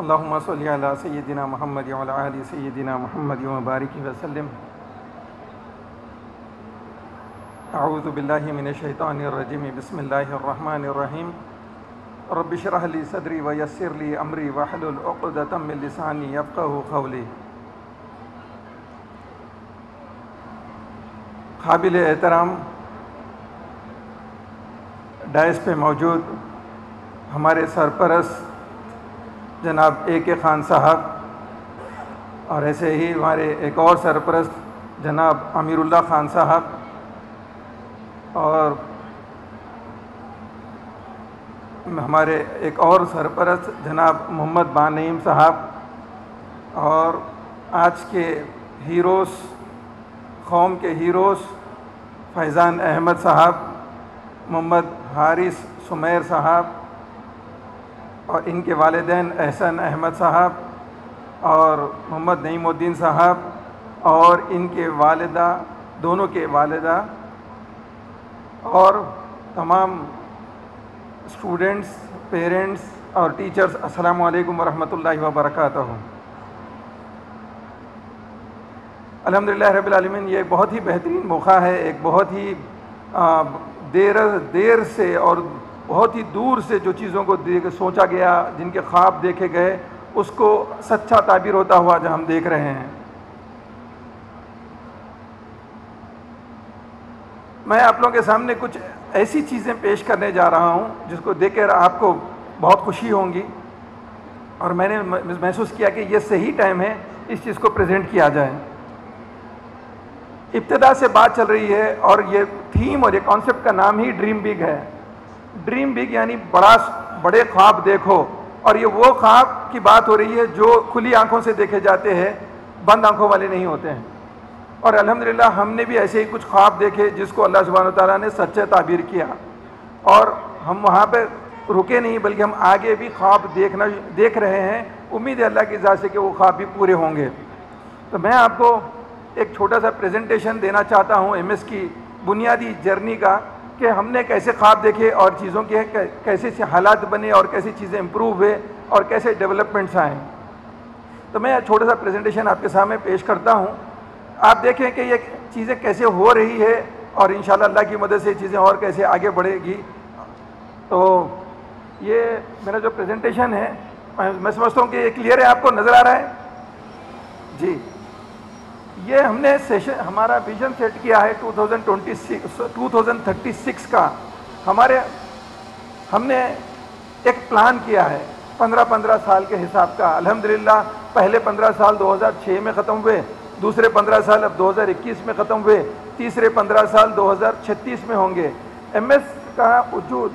اللہم صلی علی سیدنا محمد وعلی آل سیدنا محمد وبارک وسلم۔ اعوذ باللہ من الشیطان الرجیم، بسم اللہ الرحمن الرحیم۔ رب اشرح لی صدری ویسر لی امری واحلل عقدۃ من لسانی یفقہوا قولی۔ قابل احترام ڈائس پہ موجود ہمارے سرپرست جناب A.K. خان صاحب، اور ایسے ہی ہمارے ایک اور سرپرست جناب امیر اللہ خان صاحب، اور ہمارے ایک اور سرپرست جناب محمد بانعیم صاحب، اور آج کے ہیروز، قوم کے ہیروز فیضان احمد صاحب، محمد حارث سمیر صاحب، اور ان کے والدین احسن احمد صاحب اور محمد نعیم الدین صاحب، اور ان کے والدہ، دونوں کے والدہ، اور تمام اسٹوڈنٹس، پیرنٹس اور ٹیچرز، السلام علیکم ورحمۃ اللہ وبرکاتہ۔ الحمدللہ رب العالمین، یہ بہت ہی بہترین موقع ہے، ایک بہت ہی دیر سے اور بہت ہی دور سے جو چیزوں کو سوچا گیا، جن کے خواب دیکھے گئے، اس کو سچا تعبیر ہوتا ہوا جو ہم دیکھ رہے ہیں۔ میں آپ لوگوں کے سامنے کچھ ایسی چیزیں پیش کرنے جا رہا ہوں جس کو دیکھ کر آپ کو بہت خوشی ہوں گی، اور میں نے محسوس کیا کہ یہ صحیح ٹائم ہے اس چیز کو پریزنٹ کیا جائے۔ ابتدا سے بات چل رہی ہے، اور یہ تھیم اور یہ کانسیپٹ کا نام ہی ڈریم بگ ہے۔ ڈریم بگ یعنی بڑے خواب دیکھو، اور یہ وہ خواب کی بات ہو رہی ہے جو کھلی آنکھوں سے دیکھے جاتے ہیں، بند آنکھوں والے نہیں ہوتے ہیں۔ اور الحمدللہ ہم نے بھی ایسے ہی کچھ خواب دیکھے جس کو اللہ سبحانہ وتعالیٰ نے سچے تعبیر کیا، اور ہم وہاں پہ رکے نہیں، بلکہ ہم آگے بھی خواب دیکھ رہے ہیں۔ امید ہے اللہ کی ذات سے کہ وہ خواب بھی پورے ہوں گے۔ تو میں آپ کو ایک چھوٹا سا پریزنٹیشن دینا چاہتا ہوں MS کی بنیادی جرنی کا، کہ ہم نے کیسے خواب دیکھے اور چیزوں کے کیسے سے حالات بنے اور کیسی چیزیں امپروو ہوئے اور کیسے ڈیولپمنٹس آئیں۔ تو میں چھوٹا سا پریزنٹیشن آپ کے سامنے پیش کرتا ہوں، آپ دیکھیں کہ یہ چیزیں کیسے ہو رہی ہے، اور انشاءاللہ اللہ کی مدد سے چیزیں اور کیسے آگے بڑھے گی۔ تو یہ میرا جو پریزنٹیشن ہے، میں سمجھتا ہوں کہ یہ کلیئر ہے، آپ کو نظر آ رہا ہے جی۔ یہ ہم نے سیشن، ہمارا ویژن سیٹ کیا ہے 2036 کا۔ ہم نے ایک پلان کیا ہے 15 سال کے حساب کا۔ الحمدللہ پہلے 15 سال 2006 میں ختم ہوئے، دوسرے 15 سال اب 2021 میں ختم ہوئے، تیسرے 15 سال 2036 میں ہوں گے۔ MS کا وجود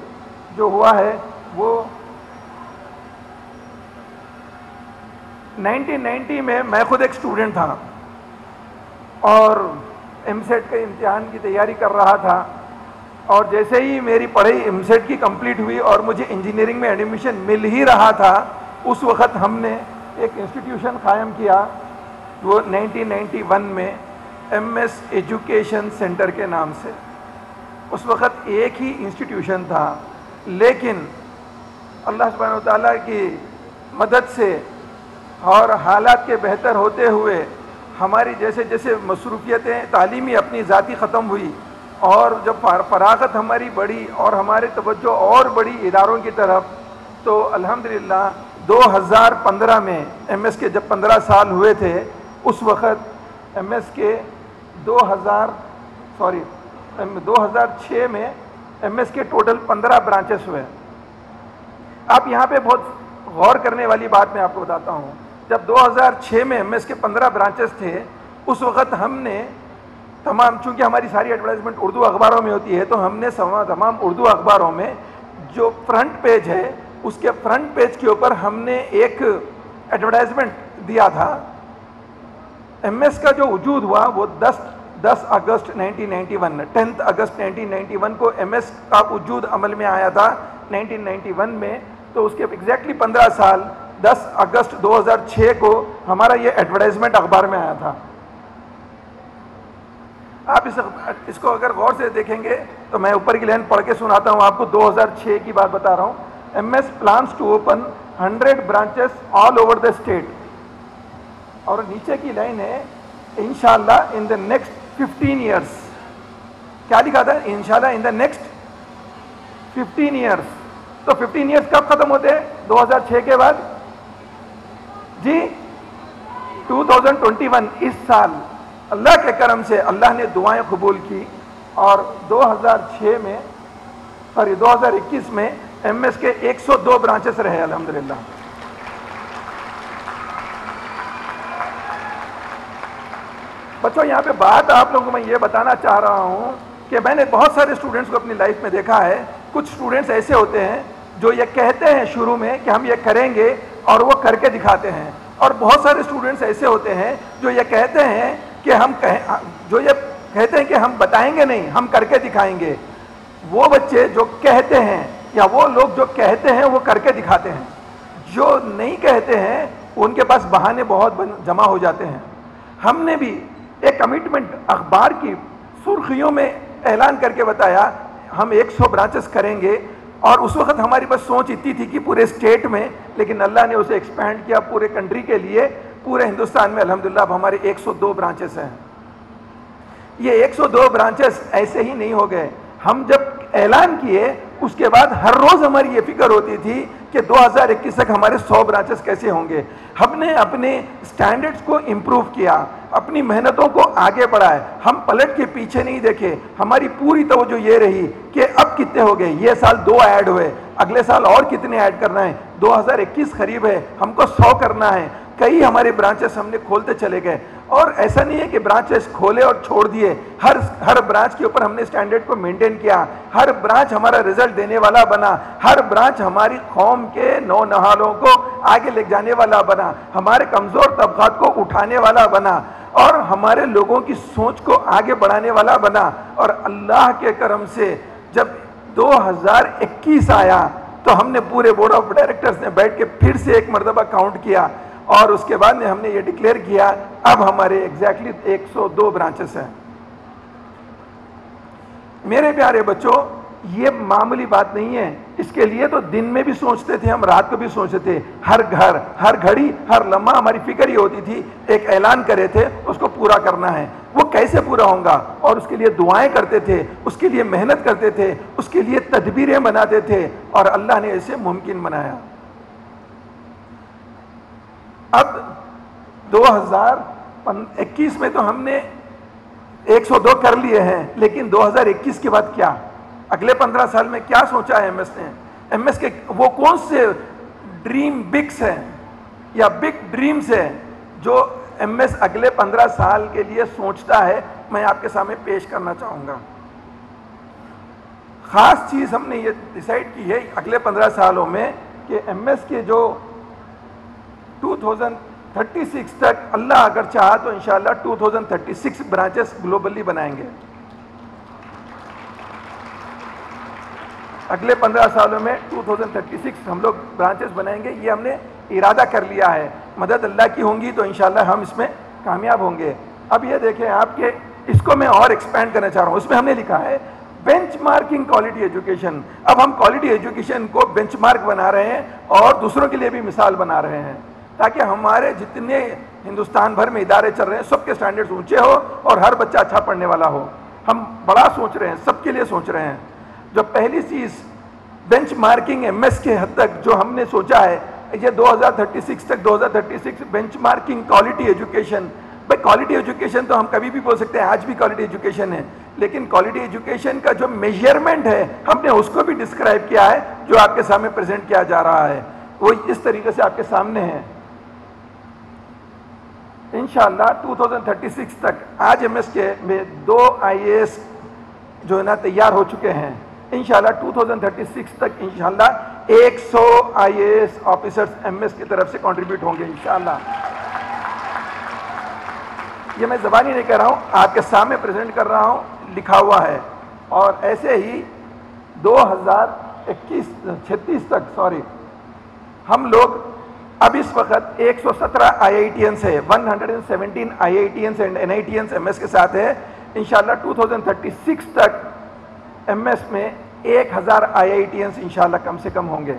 جو ہوا ہے وہ 1990 میں، میں خود ایک اسٹوڈنٹ تھا اور MSET کے امتحان کی تیاری کر رہا تھا، اور جیسے ہی میری پڑھائی MSET کی کمپلیٹ ہوئی اور مجھے انجینئرنگ میں ایڈمیشن مل ہی رہا تھا، اس وقت ہم نے ایک انسٹیٹیوشن قائم کیا، وہ 1991 میں MS ایجوکیشن سینٹر کے نام سے۔ اس وقت ایک ہی انسٹیٹیوشن تھا، لیکن اللہ سبحانہ وتعالیٰ کی مدد سے اور حالات کے بہتر ہوتے ہوئے ہماری جیسے جیسے مصروفیتیں تعلیمی اپنی ذاتی ختم ہوئی، اور جب فراغت ہماری بڑھی اور ہماری توجہ اور بڑی اداروں کی طرف، تو الحمدللہ 2015 میں MS کے جب 15 سال ہوئے تھے، اس وقت MS کے 2006 میں MS کے ٹوٹل 15 برانچز ہوئے۔ آپ یہاں پہ بہت غور کرنے والی بات میں آپ کو بتاتا ہوں جب 2006 میں MS کے 15 برانچز تھے، اس وقت ہم نے تمام، چونکہ ہماری ساری ایڈورٹائزمنٹ اردو اخباروں میں ہوتی ہے، تو ہم نے تمام اردو اخباروں میں جو فرنٹ پیج ہے اس کے فرنٹ پیج کے اوپر ہم نے ایک ایڈورٹائزمنٹ دیا تھا۔ MS کا جو وجود ہوا وہ 10 اگست 1991، 10 اگست 1991 کو MS کا وجود عمل میں آیا تھا 1991 میں، تو اس کے ایگزیکٹلی 15 سال 10 اگست 2006 کو ہمارا یہ ایڈورٹائزمنٹ اخبار میں آیا تھا۔ آپ اس کو اگر غور سے دیکھیں گے تو میں اوپر کی لائن پڑھ کے سناتا ہوں آپ کو، 2006 کی بات بتا رہا ہوں۔ MS plans to open 100 branches all over the state، اور نیچے کی لائن ہے انشاءاللہ in the next 15 years۔ کیا لکھا تھا؟ انشاءاللہ in the next 15 years۔ تو 15 ایئرس کب ختم ہوتے ہیں؟ 2006 کے بعد جی 2021، اس سال اللہ کے کرم سے اللہ نے دعائیں قبول کی، اور 2006 میں سوری 2021 میں MS کے 102 برانچز رہے الحمدللہ۔ بچوں یہاں پہ بات آپ لوگوں کو میں یہ بتانا چاہ رہا ہوں کہ میں نے بہت سارے اسٹوڈنٹس کو اپنی لائف میں دیکھا ہے، کچھ اسٹوڈنٹس ایسے ہوتے ہیں جو یہ کہتے ہیں شروع میں کہ ہم یہ کریں گے اور وہ کر کے دکھاتے ہیں، اور بہت سارے اسٹوڈنٹس ایسے ہوتے ہیں جو یہ کہتے ہیں کہ ہم بتائیں گے نہیں، ہم کر کے دکھائیں گے۔ وہ بچے جو کہتے ہیں یا وہ لوگ جو کہتے ہیں وہ کر کے دکھاتے ہیں، جو نہیں کہتے ہیں ان کے پاس بہانے بہت جمع ہو جاتے ہیں۔ ہم نے بھی ایک کمٹمنٹ اخبار کی سرخیوں میں اعلان کر کے بتایا ہم 100 برانچز کریں گے، اور اس وقت ہماری بس سوچ اتنی تھی کہ پورے اسٹیٹ میں، لیکن اللہ نے اسے ایکسپینڈ کیا پورے کنٹری کے لیے، پورے ہندوستان میں الحمدللہ اب ہمارے 102 برانچز ہیں۔ یہ 102 برانچز ایسے ہی نہیں ہو گئے، ہم جب اعلان کیے اس کے بعد ہر روز ہماری یہ فکر ہوتی تھی کہ 2021 تک ہمارے 100 برانچز کیسے ہوں گے۔ ہم نے اپنے سٹینڈرڈز کو امپروو کیا، اپنی محنتوں کو آگے بڑھائے، ہم پلٹ کے پیچھے نہیں دیکھے۔ ہماری پوری توجہ یہ رہی کہ اب کتنے ہو گئے، یہ سال 2 ایڈ ہوئے، اگلے سال اور کتنے ایڈ کرنا ہے، 2021 قریب ہے، ہم کو 100 کرنا ہے۔ کئی ہمارے برانچز ہم نے کھولتے چلے گئے، اور ایسا نہیں ہے کہ برانچز کھولے اور چھوڑ دیے، ہر برانچ کے اوپر ہم نے سٹینڈرڈ کو مینٹین کیا، ہر برانچ ہمارا رزلٹ دینے والا بنا، ہر برانچ ہماری قوم کے نونہالوں کو آگے لے جانے والا بنا، ہمارے کمزور طبقات کو اٹھانے والا بنا، اور ہمارے لوگوں کی سوچ کو آگے بڑھانے والا بنا۔ اور اللہ کے کرم سے جب 2021 آیا تو ہم نے پورے بورڈ آف ڈائریکٹرز نے بیٹھ کے پھر سے ایک مرتبہ کاؤنٹ کیا، اور اس کے بعد ہم نے یہ ڈکلیئر کیا اب ہمارے ایگزیکٹلی 102 برانچز ہیں۔ میرے پیارے بچوں، یہ معمولی بات نہیں ہے، اس کے لیے تو دن میں بھی سوچتے تھے ہم، رات کو بھی سوچتے تھے، ہر گھر، ہر گھڑی، ہر لمحہ ہماری فکر یہ ہوتی تھی ایک اعلان کرے تھے اس کو پورا کرنا ہے، وہ کیسے پورا ہوگا، اور اس کے لیے دعائیں کرتے تھے، اس کے لیے محنت کرتے تھے، اس کے لیے تدبیریں بناتے تھے، اور اللہ نے اسے ممکن بنایا۔ اب 2021 میں تو ہم نے 102 کر لیے ہیں، لیکن 2021 کے بعد کیا، اگلے 15 سال میں کیا سوچا ہے MS نے؟ MS کے وہ کون سے ڈریم بگس ہیں یا بگ ڈریمز ہیں جو MS اگلے 15 سال کے لیے سوچتا ہے، میں آپ کے سامنے پیش کرنا چاہوں گا۔ خاص چیز ہم نے یہ ڈیسائیڈ کی ہے اگلے 15 سالوں میں کہ MS کے جو 2036 تک اللہ اگر چاہا تو انشاءاللہ 2036 برانچز گلوبلی بنائیں گے۔ اگلے 15 سالوں میں 2036 ہم لوگ برانچز بنائیں گے، یہ ہم نے ارادہ کر لیا ہے، مدد اللہ کی ہوں گی تو انشاءاللہ ہم اس میں کامیاب ہوں گے۔ اب یہ دیکھیں آپ کے، اس کو میں اور ایکسپینڈ کرنا چاہ رہا ہوں، اس میں ہم نے لکھا ہے بینچ مارکنگ کوالٹی ایجوکیشن۔ اب ہم کوالٹی ایجوکیشن کو بینچ مارک بنا رہے ہیں اور دوسروں کے لیے بھی مثال بنا رہے ہیں، تاکہ ہمارے جتنے ہندوستان بھر میں ادارے چل رہے ہیں سب کے سٹینڈرڈز اونچے ہو اور ہر بچہ اچھا پڑھنے والا ہو۔ ہم بڑا سوچ رہے ہیں، سب کے لیے سوچ رہے ہیں۔ جو پہلی چیز بینچ مارکنگ MS کے حد تک جو ہم نے سوچا ہے، یہ 2036 تک 2036 بینچ مارکنگ کوالٹی ایجوکیشن۔ بھائی کوالٹی ایجوکیشن تو ہم کبھی بھی بول سکتے ہیں، آج بھی کوالٹی ایجوکیشن ہے، لیکن کوالٹی ایجوکیشن کا جو میجرمنٹ ہے ہم نے اس کو بھی ڈسکرائب کیا ہے، جو آپ کے سامنے پریزنٹ کیا جا رہا ہے، وہ اس طریقے سے آپ کے سامنے ہے۔ انشاءاللہ 2036 تک آج ایم ایس کے میں 2 IAS جو ہے نا تیار ہو چکے ہیں. انشاءاللہ 2036 تک انشاءاللہ 100 IAS آفیسرز ایم ایس کی طرف سے کنٹریبیوٹ ہوں گے انشاءاللہ. یہ میں زبانی نہیں کہہ رہا ہوں، آپ کے سامنے پریزنٹ کر رہا ہوں، لکھا ہوا ہے. اور ایسے ہی 2036 تک ہم لوگ اب اس وقت 117 IITians ہے، 117 IITians and NITians M S کے ساتھ ہے. انشاءاللہ 2036 تک ایم ایس میں 1000 IITians انشاءاللہ کم سے کم ہوں گے.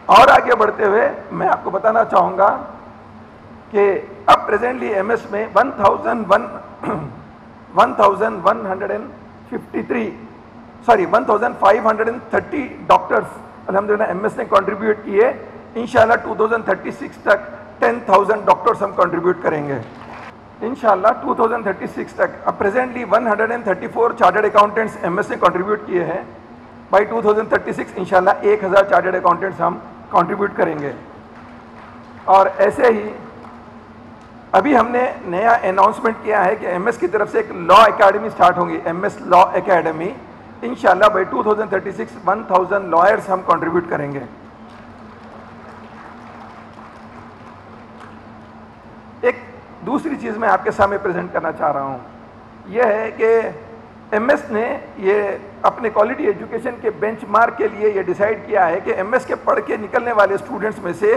اور آگے بڑھتے ہوئے میں آپ کو بتانا چاہوں گا کہ اب پریزنٹلی ایم ایس میں 1530 ڈاکٹرز الحمدللہ ایم ایس نے کنٹریبیوٹ کیے. انشاءاللہ 2036 تک 10,000 ڈاکٹرز ہم کنٹریبیوٹ کریں گے انشاءاللہ 2036 تک. اب presently 134 chartered accountants M S نے کنٹریبیوٹ کیے ہیں. بائی 2036 انشاءاللہ 1000 چارٹرڈ اکاؤنٹنٹس ہم کنٹریبیوٹ کریں گے. اور ایسے ہی ابھی ہم نے نیا اناؤنسمنٹ کیا ہے کہ ایم ایس کی طرف سے ایک لا اکیڈمی سٹارٹ ہوگی، ایم ایس لا اکیڈمی. انشاءاللہ بائی 2036 1000 لائرز ہم کنٹریبیوٹ کریں گے. ایک دوسری چیز میں آپ کے سامنے پریزنٹ کرنا چاہ رہا ہوں، یہ ہے کہ ایم ایس نے یہ اپنے کوالٹی ایجوکیشن کے بینچ مارک کے لیے یہ ڈیسائیڈ کیا ہے کہ ایم ایس کے پڑھ کے نکلنے والے اسٹوڈنٹس میں سے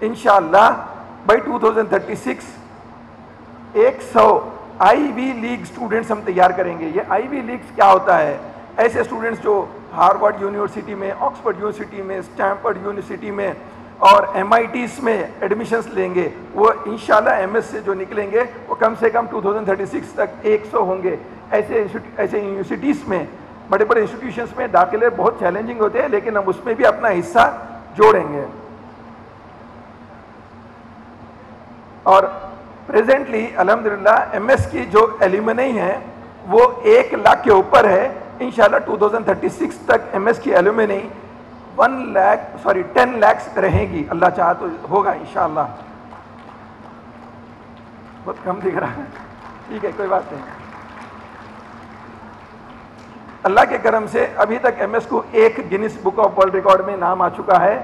انشاءاللہ بائی 2036 100 IIV لیگ اسٹوڈنٹس ہم تیار کریں گے. یہ IIV لیگس کیا ہوتا ہے؟ ایسے اسٹوڈنٹس جو ہارورڈ یونیورسٹی میں، آکسفورڈ یونیورسٹی میں، اسٹینفورڈ یونیورسٹی میں اور MITs میں ایڈمیشنس لیں گے، وہ انشاءاللہ ایم ایس سے جو نکلیں گے وہ کم سے کم 2036 تک 100 ہوں گے. ایسے یونیورسٹیز میں، بڑے بڑے انسٹیٹیوشنس میں داخلے بہت چیلنجنگ ہوتے ہیں، لیکن ہم اس میں بھی اپنا حصہ جوڑیں گے. اور پریزنٹلی الحمدللہ ایم ایس کی جو ایلومنی ہے وہ 1 لاکھ کے اوپر ہے. انشاءاللہ 2036 تک ایم ایس کی ایلومنی 10 لاکھ رہے گی، اللہ چاہا تو ہوگا انشاءاللہ. بہت کم دکھ رہا ہے، ٹھیک ہے کوئی بات نہیں. اللہ کے کرم سے ابھی تک ایم ایس کو 1 grains book of world record میں نام آ چکا ہے.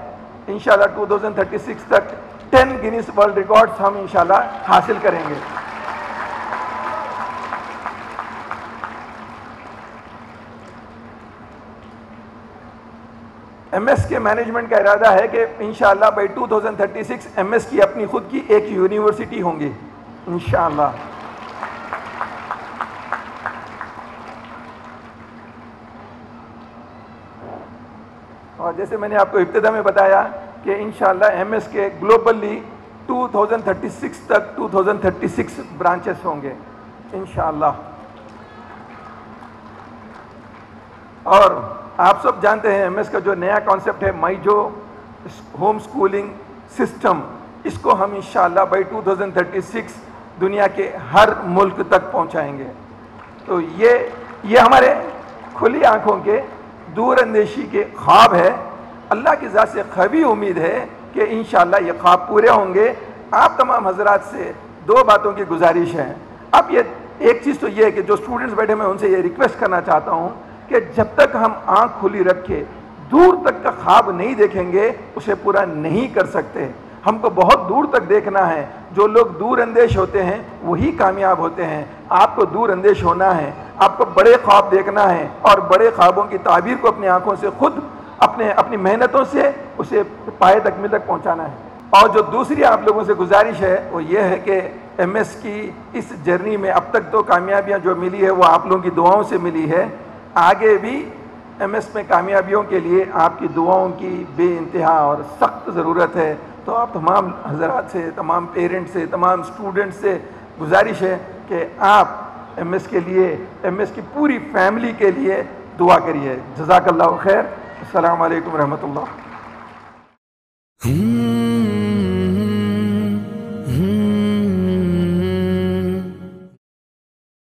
انشاءاللہ 2036 تک 10 گینس ورلڈ ریکارڈز ہم انشاءاللہ حاصل کریں گے. ایم ایس کے مینجمنٹ کا ارادہ ہے کہ انشاءاللہ بائی 2036 ایم ایس کی اپنی خود کی ایک یونیورسٹی ہوں گی انشاءاللہ. اور جیسے میں نے آپ کو ابتدا میں بتایا کہ انشاءاللہ ایم ایس کے گلوبلی 2036 تک 2036 برانچز ہوں گے انشاءاللہ. اور آپ سب جانتے ہیں ایم ایس کا جو نیا کانسیپٹ ہے مائجو ہوم سکولنگ سسٹم، اس کو ہم انشاءاللہ بائی 2036 دنیا کے ہر ملک تک پہنچائیں گے. تو یہ ہمارے کھلی آنکھوں کے دور اندیشی کے خواب ہے. اللہ کی ذات سے قوی امید ہے کہ انشاءاللہ یہ خواب پورے ہوں گے. آپ تمام حضرات سے 2 باتوں کی گزارش ہے. اب یہ ایک چیز تو یہ ہے کہ جو اسٹوڈنٹس بیٹھے میں ان سے یہ ریکویسٹ کرنا چاہتا ہوں کہ جب تک ہم آنکھ کھلی رکھے دور تک کا خواب نہیں دیکھیں گے اسے پورا نہیں کر سکتے. ہم کو بہت دور تک دیکھنا ہے. جو لوگ دور اندیش ہوتے ہیں وہی کامیاب ہوتے ہیں. آپ کو دور اندیش ہونا ہے، آپ کو بڑے خواب دیکھنا ہے اور بڑے خوابوں کی تعبیر کو اپنی آنکھوں سے خود اپنی محنتوں سے اسے پائے تکمیل تک پہنچانا ہے. اور جو دوسری آپ لوگوں سے گزارش ہے وہ یہ ہے کہ ایم ایس کی اس جرنی میں اب تک تو کامیابیاں جو ملی ہے وہ آپ لوگوں کی دعاؤں سے ملی ہے. آگے بھی ایم ایس میں کامیابیوں کے لیے آپ کی دعاؤں کی بے انتہا اور سخت ضرورت ہے. تو آپ تمام حضرات سے، تمام پیرنٹ سے، تمام اسٹوڈنٹ سے گزارش ہے کہ آپ ایم ایس کے لیے، ایم ایس کی پوری فیملی کے لیے دعا کریے. جزاک اللہ خیر. السلام علیکم ورحمۃ اللہ.